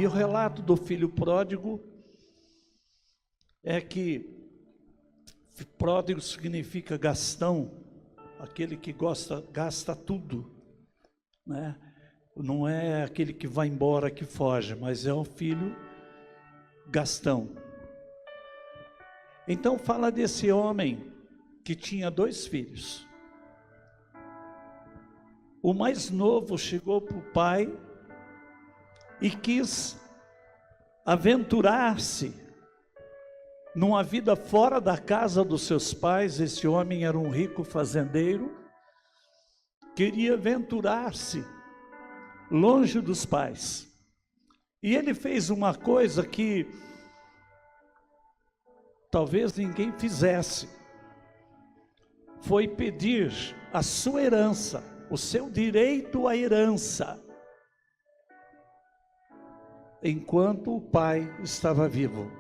E o relato do filho pródigo é que pródigo significa gastão, aquele que gasta tudo, né? Não é aquele que vai embora, que foge, mas é um filho gastão. Então fala desse homem que tinha 2 filhos. O mais novo chegou para o pai e quis aventurar-se numa vida fora da casa dos seus pais. Esse homem era um rico fazendeiro, queria aventurar-se longe dos pais. E ele fez uma coisa que talvez ninguém fizesse. Foi pedir a sua herança, o seu direito à herança, enquanto o pai estava vivo.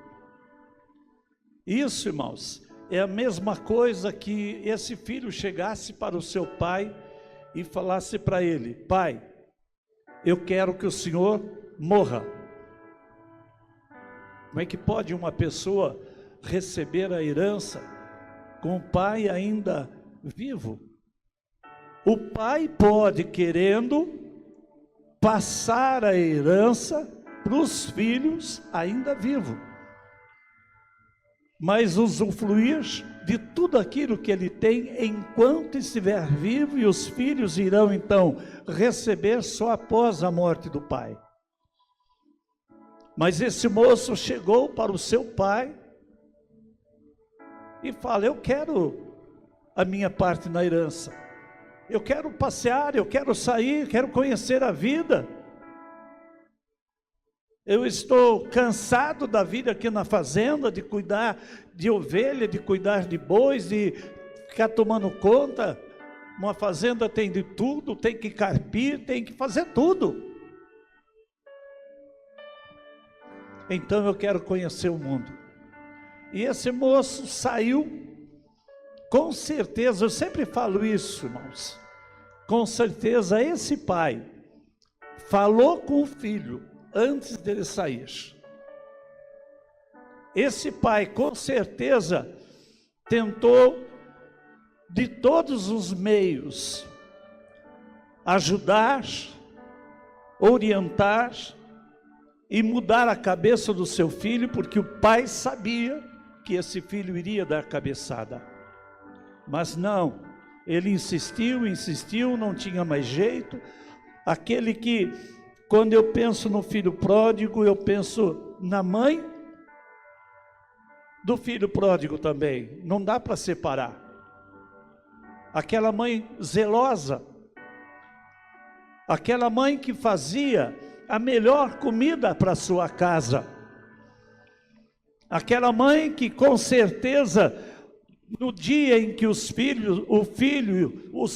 Isso, irmãos, é a mesma coisa que esse filho chegasse para o seu pai e falasse para ele: pai, eu quero que o senhor morra. Como é que pode uma pessoa receber a herança com o pai ainda vivo? O pai pode, querendo, passar a herança para os filhos ainda vivos, mas usufruir de tudo aquilo que ele tem enquanto estiver vivo, e os filhos irão então receber só após a morte do pai. Mas esse moço chegou para o seu pai e fala: eu quero a minha parte na herança, eu quero passear, eu quero sair, quero conhecer a vida. Eu estou cansado da vida aqui na fazenda, de cuidar de ovelha, de cuidar de bois, de ficar tomando conta. Uma fazenda tem de tudo, tem que carpir, tem que fazer tudo. Então eu quero conhecer o mundo. E esse moço saiu, com certeza, eu sempre falo isso, irmãos, com certeza esse pai falou com o filho antes dele sair. Esse pai com certeza tentou de todos os meios ajudar, orientar e mudar a cabeça do seu filho, porque o pai sabia que esse filho iria dar cabeçada. Mas não, ele insistiu, não tinha mais jeito. Aquele que, quando eu penso no filho pródigo, eu penso na mãe do filho pródigo também. Não dá para separar. Aquela mãe zelosa, aquela mãe que fazia a melhor comida para sua casa, aquela mãe que com certeza, no dia em que os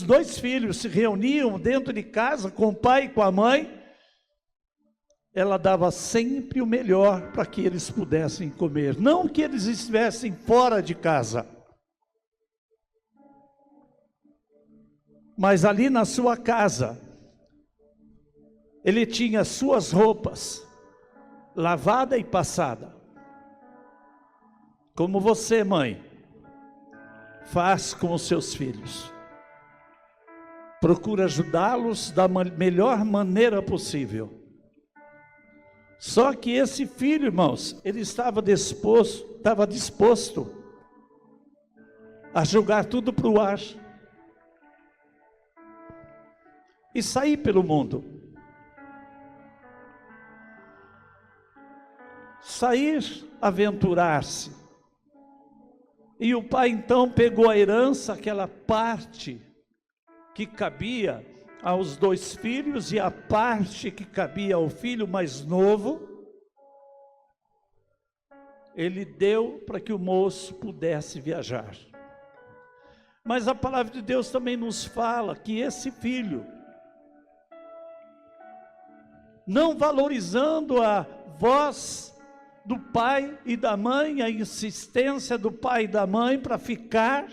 2 filhos se reuniam dentro de casa com o pai e com a mãe, ela dava sempre o melhor para que eles pudessem comer, não que eles estivessem fora de casa, mas ali na sua casa, ele tinha suas roupas lavada e passada, como você, mãe, faz com os seus filhos. Procura ajudá-los da melhor maneira possível. Só que esse filho, irmãos, ele estava disposto a jogar tudo para o ar e sair pelo mundo. Sair, aventurar-se. E o pai então pegou a herança, aquela parte que cabia aos 2 filhos e a parte que cabia ao filho mais novo, ele deu para que o moço pudesse viajar. Mas a palavra de Deus também nos fala que esse filho, não valorizando a voz do pai e da mãe, a insistência do pai e da mãe para ficar,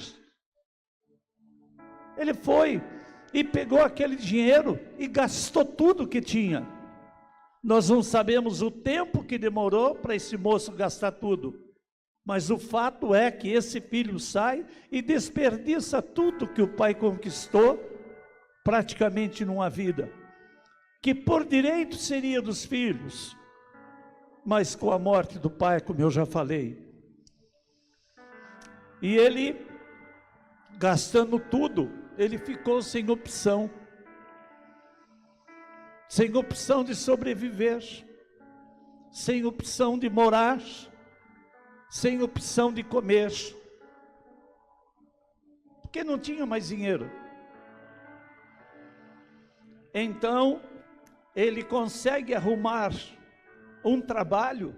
ele foi e pegou aquele dinheiro e gastou tudo que tinha. Nós não sabemos o tempo que demorou para esse moço gastar tudo. Mas o fato é que esse filho sai e desperdiça tudo que o pai conquistou praticamente numa vida, que por direito seria dos filhos, mas com a morte do pai, como eu já falei. E ele, gastando tudo, ele ficou sem opção de sobreviver, sem opção de morar, sem opção de comer, porque não tinha mais dinheiro. Então, ele consegue arrumar um trabalho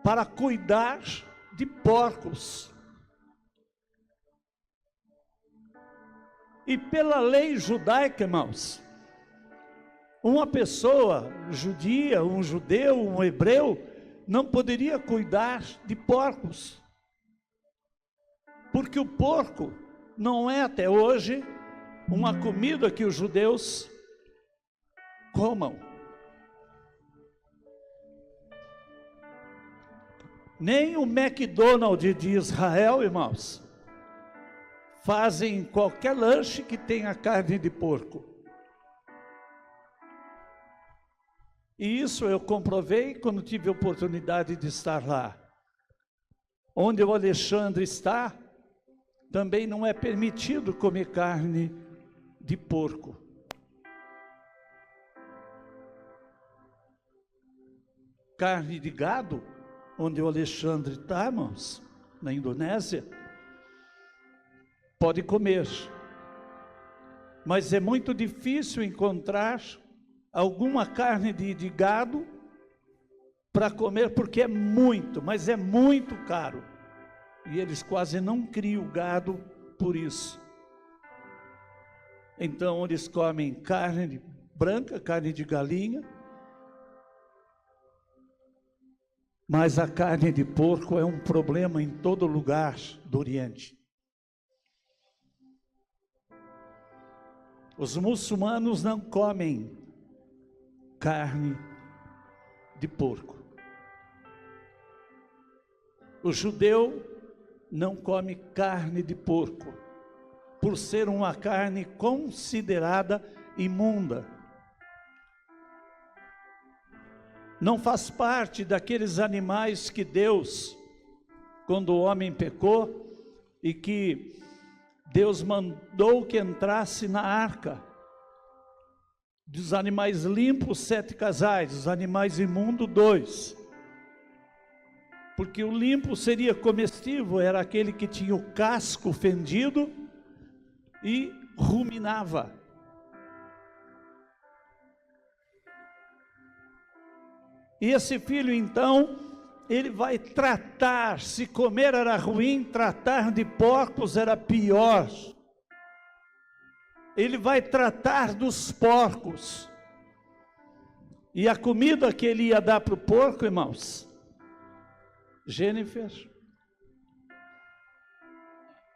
para cuidar de porcos. E pela lei judaica, irmãos, uma pessoa judia, um judeu, um hebreu, não poderia cuidar de porcos, porque o porco não é até hoje uma comida que os judeus comam. Nem o McDonald's de Israel, irmãos, fazem qualquer lanche que tenha carne de porco. E isso eu comprovei quando tive a oportunidade de estar lá. Onde o Alexandre está, também não é permitido comer carne de porco. Carne de gado, onde o Alexandre está, irmãos, na Indonésia, pode comer. Mas é muito difícil encontrar alguma carne de gado para comer, porque é muito, mas é muito caro. E eles quase não criam gado por isso. Então eles comem carne branca, carne de galinha, mas a carne de porco é um problema em todo lugar do Oriente. Os muçulmanos não comem carne de porco. O judeu não come carne de porco, por ser uma carne considerada imunda. Não faz parte daqueles animais que Deus, quando o homem pecou, e que Deus mandou que entrasse na arca, dos animais limpos 7 casais, dos animais imundos 2. Porque o limpo seria comestível, era aquele que tinha o casco fendido e ruminava. E esse filho então, ele vai tratar, se comer era ruim, tratar de porcos era pior. Ele vai tratar dos porcos. E a comida que ele ia dar para o porco, irmãos, Jennifer,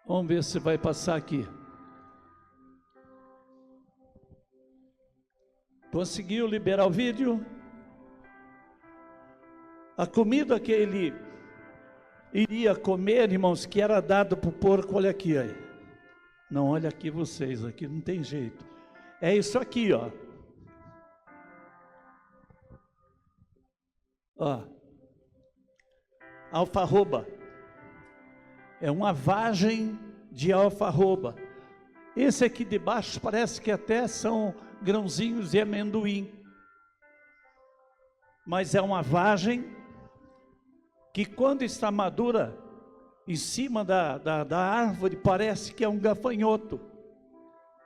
vamos ver se vai passar aqui. Conseguiu liberar o vídeo? A comida que ele iria comer, irmãos, que era dado para o porco, olha aqui, aí. Não, olha aqui vocês, aqui não tem jeito. É isso aqui, ó. Ó. Alfarroba. É uma vagem de alfarroba. Esse aqui de baixo parece que até são grãozinhos de amendoim. Mas é uma vagem que quando está madura, em cima da árvore, parece que é um gafanhoto.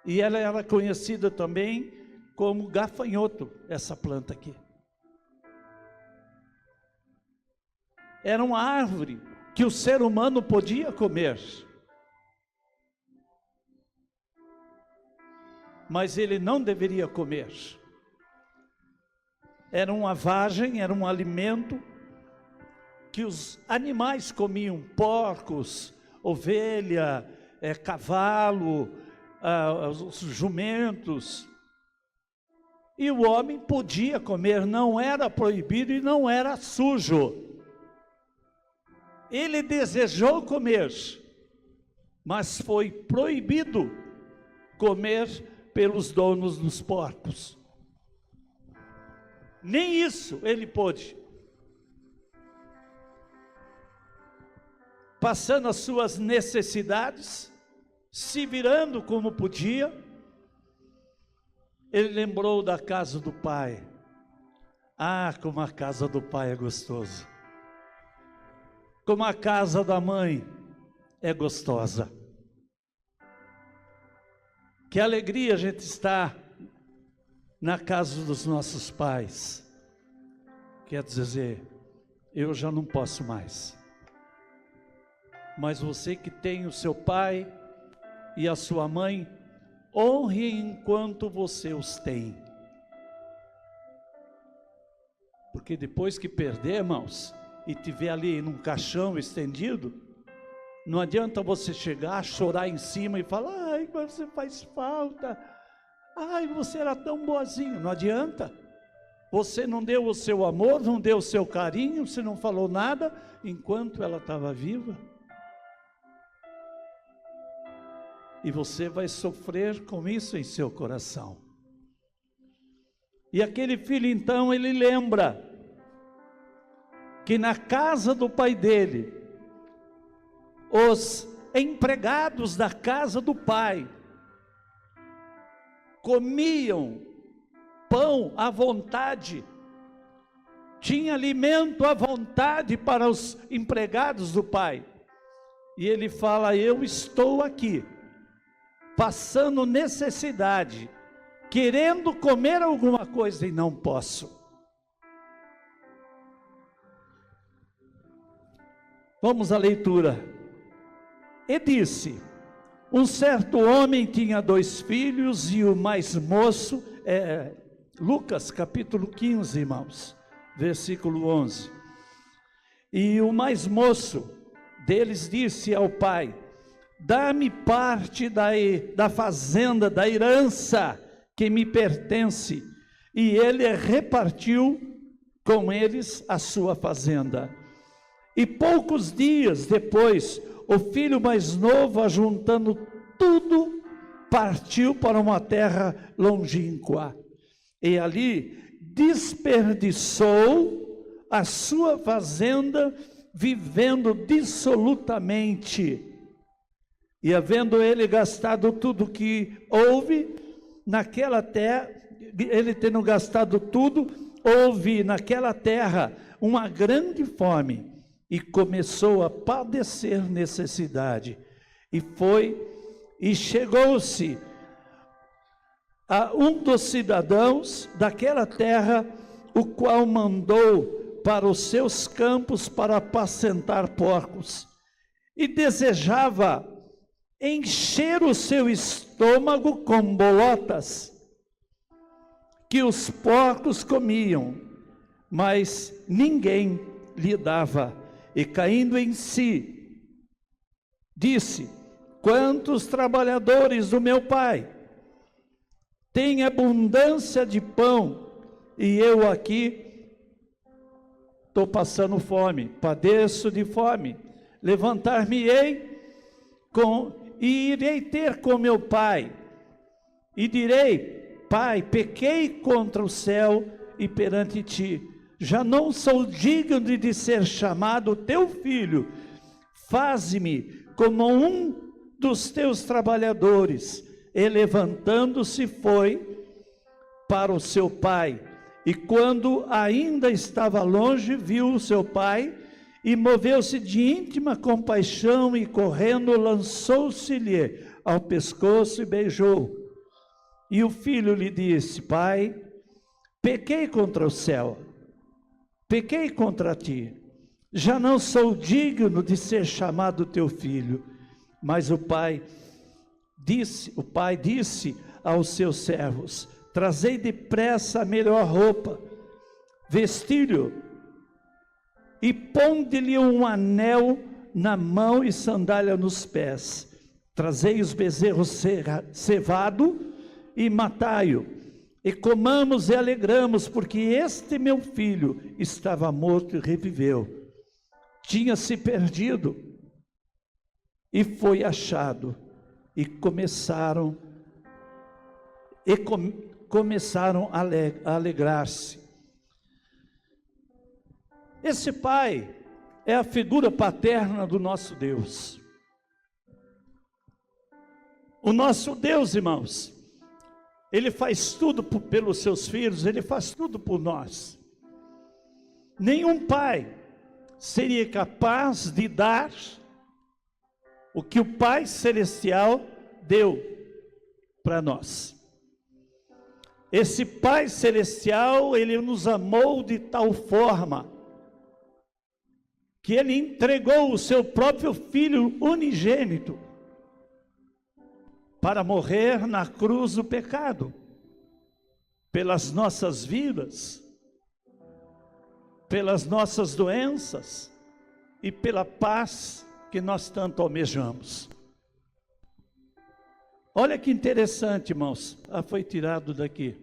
E ela era conhecida também como gafanhoto, essa planta aqui. Era uma árvore que o ser humano podia comer. Mas ele não deveria comer. Era uma vagem, era um alimento que os animais comiam, porcos, ovelha, cavalo, os jumentos. E o homem podia comer, não era proibido e não era sujo. Ele desejou comer, mas foi proibido comer pelos donos dos porcos. Nem isso ele pôde. Passando as suas necessidades, se virando como podia, ele lembrou da casa do pai. Ah, como a casa do pai é gostoso. Como a casa da mãe é gostosa. Que alegria a gente está na casa dos nossos pais. Quer dizer, eu já não posso mais. Mas você que tem o seu pai e a sua mãe, honre enquanto você os tem. Porque depois que perder, irmãos, e tiver ali num caixão estendido, não adianta você chegar, chorar em cima e falar: ai, você faz falta, ai, você era tão boazinho. Não adianta. Você não deu o seu amor, não deu o seu carinho, você não falou nada enquanto ela estava viva. E você vai sofrer com isso em seu coração. E aquele filho então, ele lembra que na casa do pai dele, os empregados da casa do pai comiam pão à vontade, tinha alimento à vontade para os empregados do pai. E ele fala: eu estou aqui, passando necessidade, querendo comer alguma coisa e não posso. Vamos à leitura. E disse: um certo homem tinha 2 filhos, e o mais moço, Lucas capítulo 15, irmãos, versículo 11. E o mais moço deles disse ao pai: dá-me parte da fazenda, da herança que me pertence. E ele repartiu com eles a sua fazenda. E poucos dias depois, o filho mais novo, ajuntando tudo, partiu para uma terra longínqua. E ali desperdiçou a sua fazenda, vivendo dissolutamente. E havendo ele gastado tudo que houve naquela terra, ele tendo gastado tudo, houve naquela terra uma grande fome, e começou a padecer necessidade. E chegou-se a um dos cidadãos daquela terra, o qual mandou para os seus campos para apacentar porcos, e desejava encher o seu estômago com bolotas que os porcos comiam, mas ninguém lhe dava. E caindo em si, disse: quantos trabalhadores do meu pai têm abundância de pão, e eu aqui estou passando fome, padeço de fome. Levantar-me-ei e irei ter com meu pai, e direi: pai, pequei contra o céu e perante ti, já não sou digno de ser chamado teu filho. Faze-me como um dos teus trabalhadores. E levantando-se foi para o seu pai, e quando ainda estava longe, viu o seu pai, e moveu-se de íntima compaixão, e correndo lançou-se-lhe ao pescoço e beijou. E o filho lhe disse: pai, pequei contra o céu, pequei contra ti, já não sou digno de ser chamado teu filho. Mas o pai disse aos seus servos: trazei depressa a melhor roupa, vestilho, e ponde-lhe um anel na mão e sandália nos pés. Trazei os bezerros cevado e matai-o. e comamos e alegramos, porque este meu filho estava morto e reviveu. Tinha se perdido e foi achado. E começaram a alegrar-se. Esse pai é a figura paterna do nosso Deus. O nosso Deus, irmãos, Ele faz tudo pelos seus filhos, Ele faz tudo por nós. Nenhum pai seria capaz de dar o que o Pai Celestial deu para nós. Esse Pai Celestial, Ele nos amou de tal forma que Ele entregou o seu próprio Filho unigênito para morrer na cruz do pecado, pelas nossas vidas, pelas nossas doenças e pela paz que nós tanto almejamos. Olha que interessante, irmãos. Foi tirado daqui.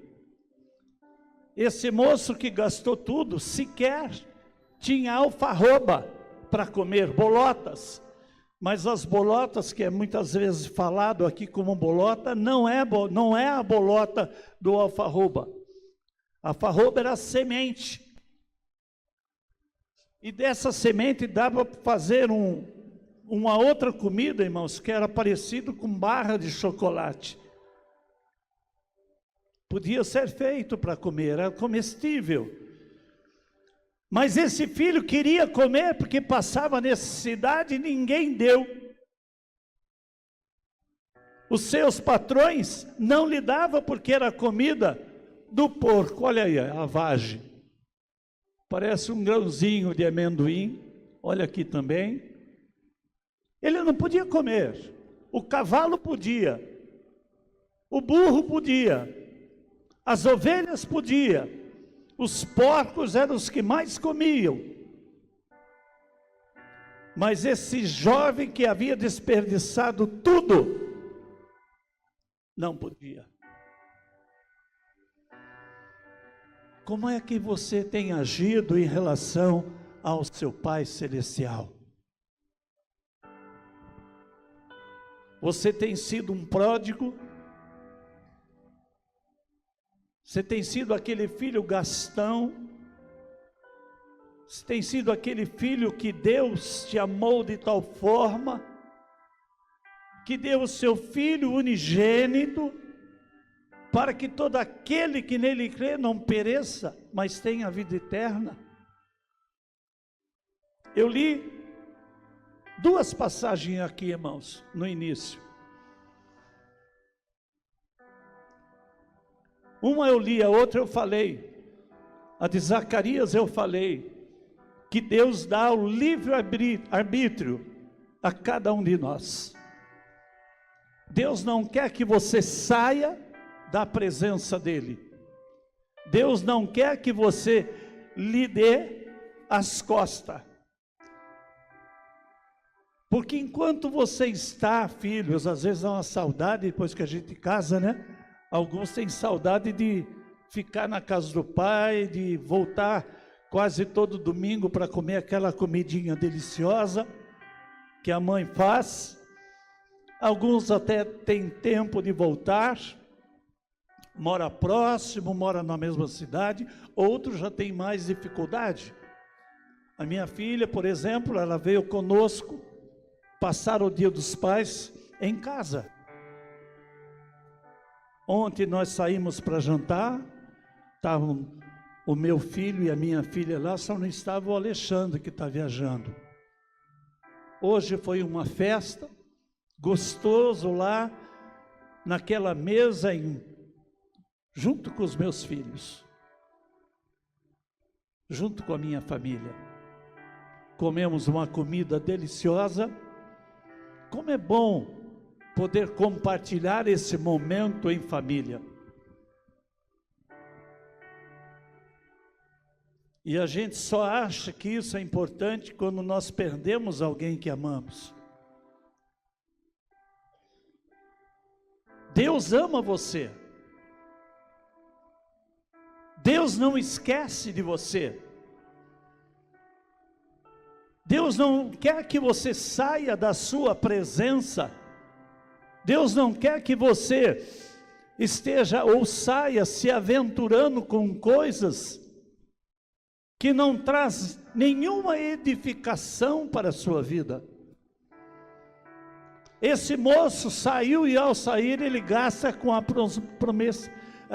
Esse moço que gastou tudo, sequer tinha alfarroba para comer, bolotas. Mas as bolotas, que é muitas vezes falado aqui como bolota, não é a bolota do alfarroba. A alfarroba era a semente. E dessa semente dava para fazer uma outra comida, irmãos, que era parecido com barra de chocolate. Podia ser feito para comer, era comestível. Mas esse filho queria comer porque passava necessidade e ninguém deu. Os seus patrões não lhe davam porque era comida do porco. Olha aí, a vagem. Parece um grãozinho de amendoim. Olha aqui também. Ele não podia comer. O cavalo podia. O burro podia. As ovelhas podiam. Os porcos eram os que mais comiam. Mas esse jovem que havia desperdiçado tudo, não podia. Como é que você tem agido em relação ao seu Pai Celestial? Você tem sido um pródigo? Você tem sido aquele filho gastão? Você tem sido aquele filho que Deus te amou de tal forma, que deu o seu Filho unigênito, para que todo aquele que nele crê não pereça, mas tenha a vida eterna? Eu li duas passagens aqui, irmãos, no início. Uma eu li, a outra eu falei. A de Zacarias eu falei, que Deus dá o livre arbítrio a cada um de nós. Deus não quer que você saia da presença dEle. Deus não quer que você lhe dê as costas. Porque enquanto você está, filhos, às vezes dá uma saudade depois que a gente casa, né? Alguns têm saudade de ficar na casa do pai, de voltar quase todo domingo para comer aquela comidinha deliciosa que a mãe faz. Alguns até têm tempo de voltar, mora próximo, mora na mesma cidade, outros já têm mais dificuldade. A minha filha, por exemplo, ela veio conosco passar o Dia dos Pais em casa. Ontem nós saímos para jantar, estavam o meu filho e a minha filha lá, só não estava o Alexandre que está viajando. Hoje foi uma festa, gostoso lá, naquela mesa, junto com os meus filhos, junto com a minha família. Comemos uma comida deliciosa. Como é bom poder compartilhar esse momento em família. E a gente só acha que isso é importante quando nós perdemos alguém que amamos. Deus ama você. Deus não esquece de você. Deus não quer que você saia da sua presença. Deus não quer que você esteja ou saia se aventurando com coisas que não traz nenhuma edificação para a sua vida. Esse moço saiu e ao sair ele gasta com a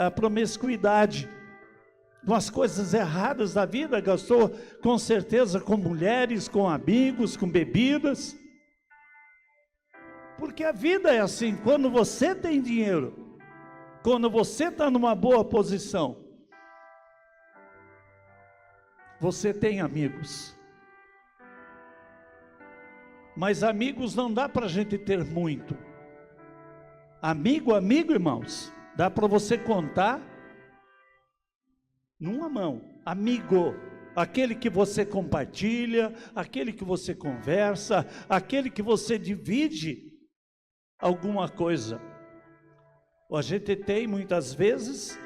promiscuidade, com as coisas erradas da vida, gastou com certeza com mulheres, com amigos, com bebidas. Porque a vida é assim, quando você tem dinheiro, quando você está numa boa posição, você tem amigos. Mas amigos não dá para a gente ter muito. Amigo, irmãos, dá para você contar numa mão. Amigo, aquele que você compartilha, aquele que você conversa, aquele que você divide alguma coisa. A gente tem muitas vezes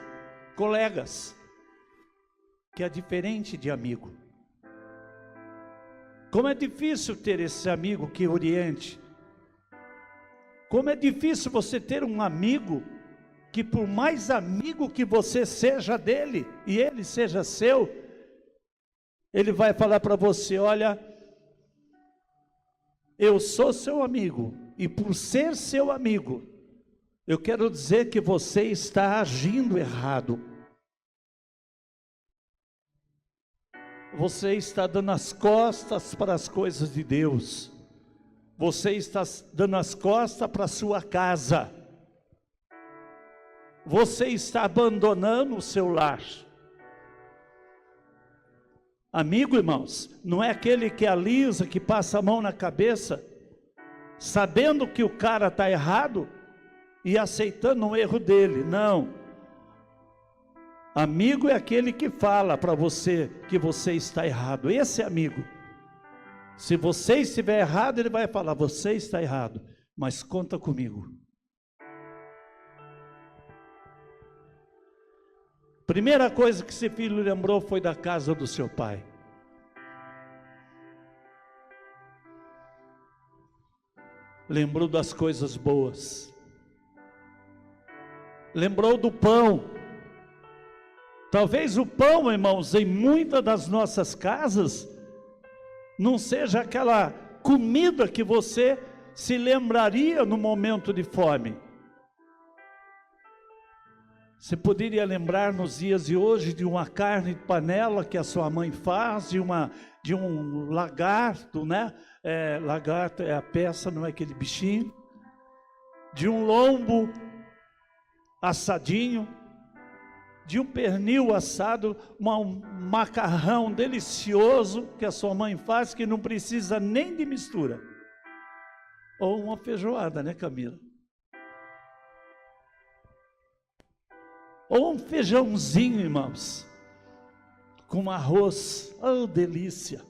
colegas, que é diferente de amigo. Como é difícil ter esse amigo que oriente. Como é difícil você ter um amigo que, por mais amigo que você seja dele e ele seja seu, ele vai falar para você: olha, eu sou seu amigo, e por ser seu amigo, eu quero dizer que você está agindo errado. Você está dando as costas para as coisas de Deus. Você está dando as costas para a sua casa. Você está abandonando o seu lar. Amigo, irmãos, não é aquele que alisa, que passa a mão na cabeça, sabendo que o cara está errado e aceitando o erro dele. Não. Amigo é aquele que fala para você que você está errado. Esse é amigo. Se você estiver errado, ele vai falar: você está errado, mas conta comigo. Primeira coisa que esse filho lembrou foi da casa do seu pai. Lembrou das coisas boas. Lembrou do pão. Talvez o pão, irmãos, em muitas das nossas casas, não seja aquela comida que você se lembraria no momento de fome. Você poderia lembrar nos dias de hoje de uma carne de panela que a sua mãe faz, de um lagarto, né? Lagarto é a peça, não é aquele bichinho. De um lombo assadinho, de um pernil assado, um macarrão delicioso que a sua mãe faz, que não precisa nem de mistura. Ou uma feijoada, né, Camila? Ou um feijãozinho, irmãos, com arroz. Oh, delícia!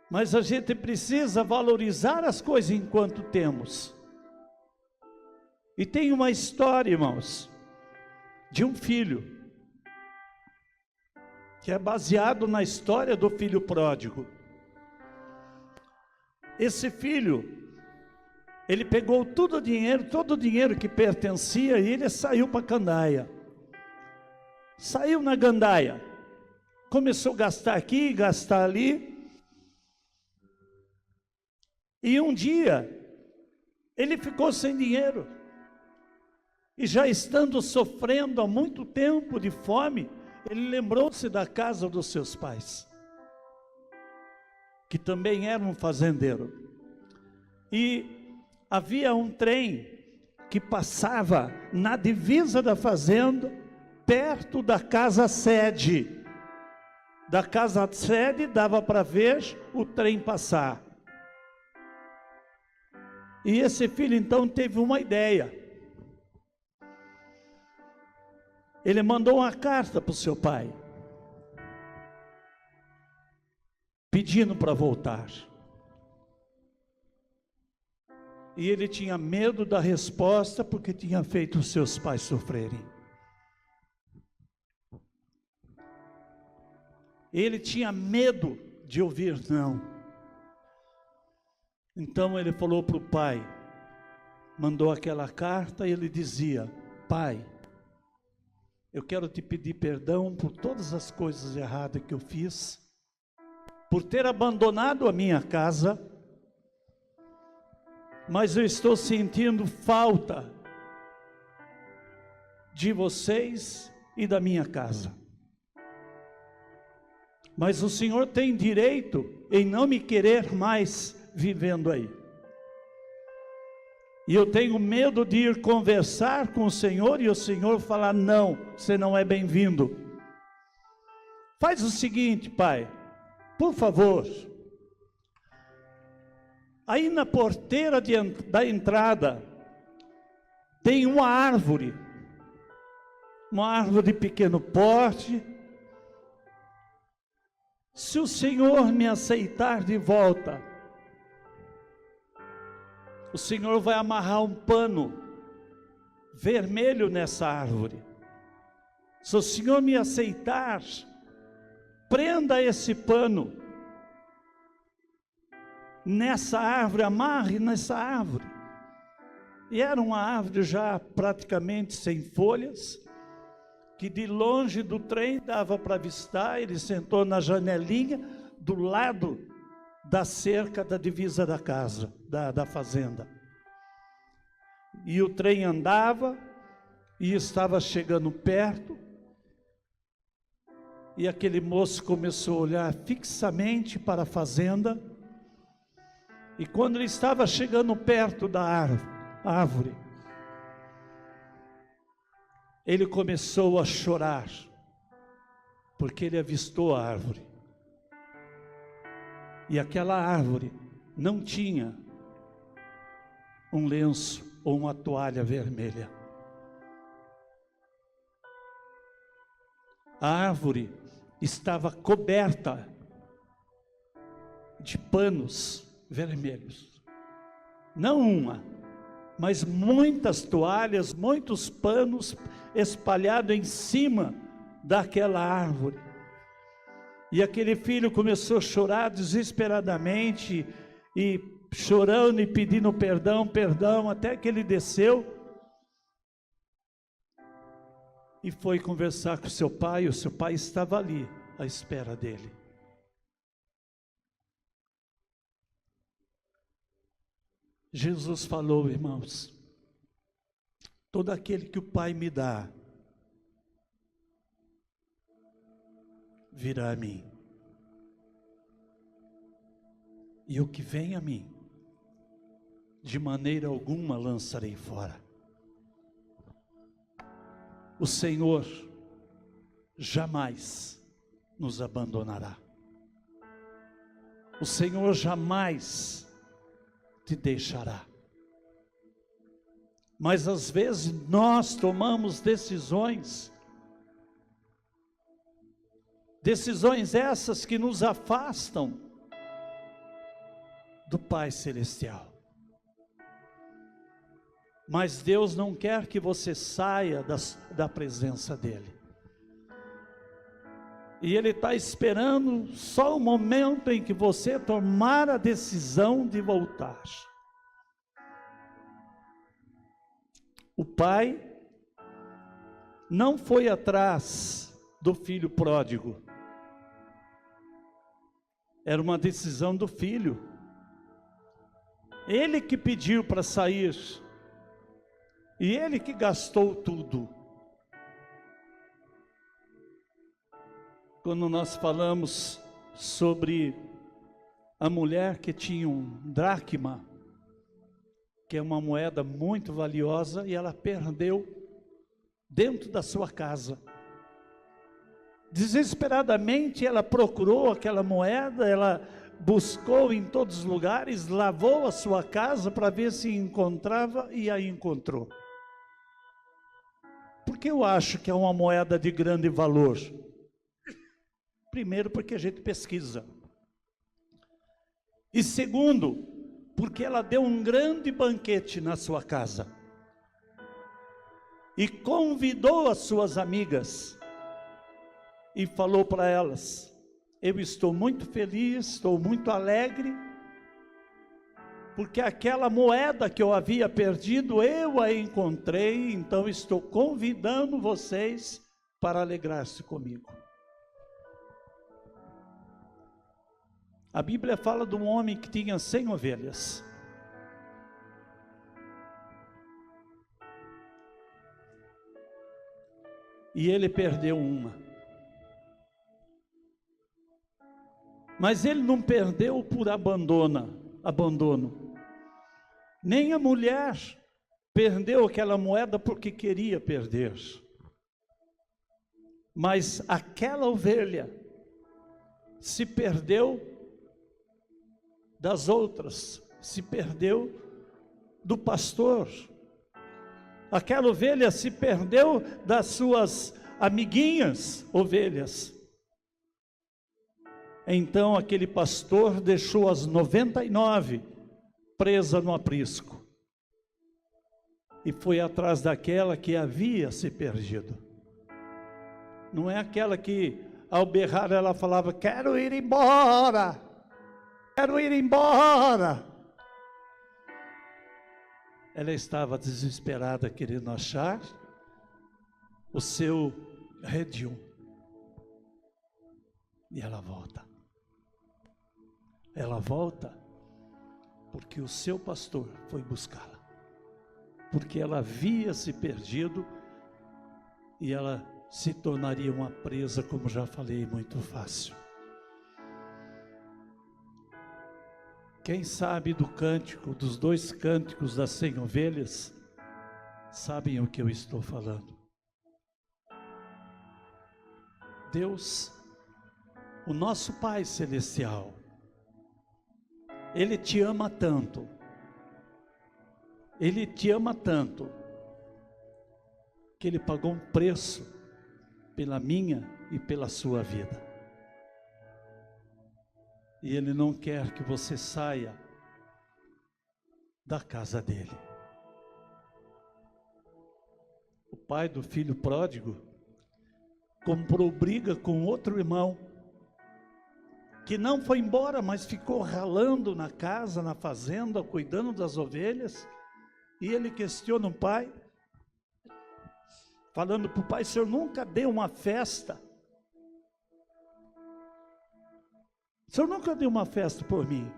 Mas a gente precisa valorizar as coisas enquanto temos. E tem uma história, irmãos, de um filho, que é baseado na história do filho pródigo. Esse filho, ele pegou todo o dinheiro que pertencia, e ele saiu para a gandaia. Saiu na gandaia, começou a gastar aqui, gastar ali, e um dia, ele ficou sem dinheiro, e já estando sofrendo há muito tempo de fome, ele lembrou-se da casa dos seus pais, que também era um fazendeiro, e havia um trem que passava na divisa da fazenda, perto da casa sede. Da casa sede dava para ver o trem passar. E esse filho então teve uma ideia. Ele mandou uma carta para o seu pai, pedindo para voltar. E ele tinha medo da resposta, porque tinha feito os seus pais sofrerem. Ele tinha medo de ouvir não. Então ele falou para o pai, mandou aquela carta e ele dizia: pai, eu quero te pedir perdão por todas as coisas erradas que eu fiz, por ter abandonado a minha casa, mas eu estou sentindo falta de vocês e da minha casa. Mas o Senhor tem direito em não me querer mais vivendo aí. E eu tenho medo de ir conversar com o Senhor e o Senhor falar: não, você não é bem-vindo. Faz o seguinte, pai, por favor, aí na porteira da entrada tem uma árvore de pequeno porte. Se o Senhor me aceitar de volta, o Senhor vai amarrar um pano vermelho nessa árvore. Se o Senhor me aceitar, prenda esse pano nessa árvore, amarre nessa árvore. E era uma árvore já praticamente sem folhas, que de longe do trem dava para avistar. Ele sentou na janelinha do lado da cerca da divisa da casa, da fazenda. E o trem andava e estava chegando perto, e aquele moço começou a olhar fixamente para a fazenda, e quando ele estava chegando perto da árvore, ele começou a chorar, porque ele avistou a árvore. E aquela árvore não tinha um lenço ou uma toalha vermelha. A árvore estava coberta de panos vermelhos. Não uma, mas muitas toalhas, muitos panos espalhados em cima daquela árvore. E aquele filho começou a chorar desesperadamente, e chorando e pedindo perdão, até que ele desceu e foi conversar com seu pai. O seu pai estava ali à espera dele. Jesus falou: irmãos, todo aquele que o Pai me dá, virá a mim, e o que vem a mim, de maneira alguma lançarei fora. O Senhor jamais nos abandonará. O Senhor jamais te deixará. Mas às vezes nós tomamos decisões essas que nos afastam do Pai Celestial. Mas Deus não quer que você saia da presença dEle. E Ele está esperando só o momento em que você tomar a decisão de voltar. O pai não foi atrás do filho pródigo. Era uma decisão do filho. Ele que pediu para sair. E ele que gastou tudo. Quando nós falamos sobre a mulher que tinha um dracma, que é uma moeda muito valiosa, e ela perdeu dentro da sua casa. Desesperadamente ela procurou aquela moeda, ela buscou em todos os lugares, lavou a sua casa para ver se encontrava, e a encontrou. Por que eu acho que é uma moeda de grande valor? Primeiro, porque a gente pesquisa. E segundo, porque ela deu um grande banquete na sua casa. E convidou as suas amigas. E falou para elas: eu estou muito feliz, estou muito alegre, porque aquela moeda que eu havia perdido, eu a encontrei, então estou convidando vocês para alegrar-se comigo. A Bíblia fala de um homem que tinha 100 ovelhas. E ele perdeu uma. Mas ele não perdeu por abandono. Nem a mulher perdeu aquela moeda porque queria perder. Mas aquela ovelha se perdeu das outras, se perdeu do pastor. Aquela ovelha se perdeu das suas amiguinhas ovelhas. Então aquele pastor deixou as 99 presas no aprisco e foi atrás daquela que havia se perdido. Não é aquela que ao berrar ela falava: quero ir embora, quero ir embora. Ela estava desesperada, querendo achar o seu redil. E ela volta. Ela volta porque o seu pastor foi buscá-la. Porque ela havia se perdido e ela se tornaria uma presa, como já falei, muito fácil. Quem sabe do cântico, dos 2 cânticos das 100 ovelhas, sabem o que eu estou falando. Deus, o nosso Pai Celestial, Ele te ama tanto, Ele te ama tanto, que Ele pagou um preço pela minha e pela sua vida. E Ele não quer que você saia da casa dele. O pai do filho pródigo comprou briga com outro irmão, que não foi embora, mas ficou ralando na casa, na fazenda, cuidando das ovelhas. E ele questiona o pai, falando para o pai: o senhor nunca deu uma festa? O senhor nunca deu uma festa por mim?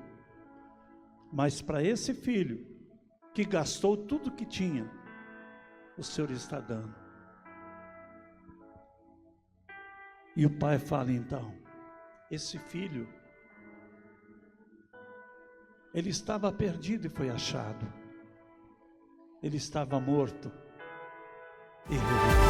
Mas para esse filho, que gastou tudo que tinha, o senhor está dando. E o pai fala então: esse filho, ele estava perdido e foi achado. Ele estava morto e reviveu.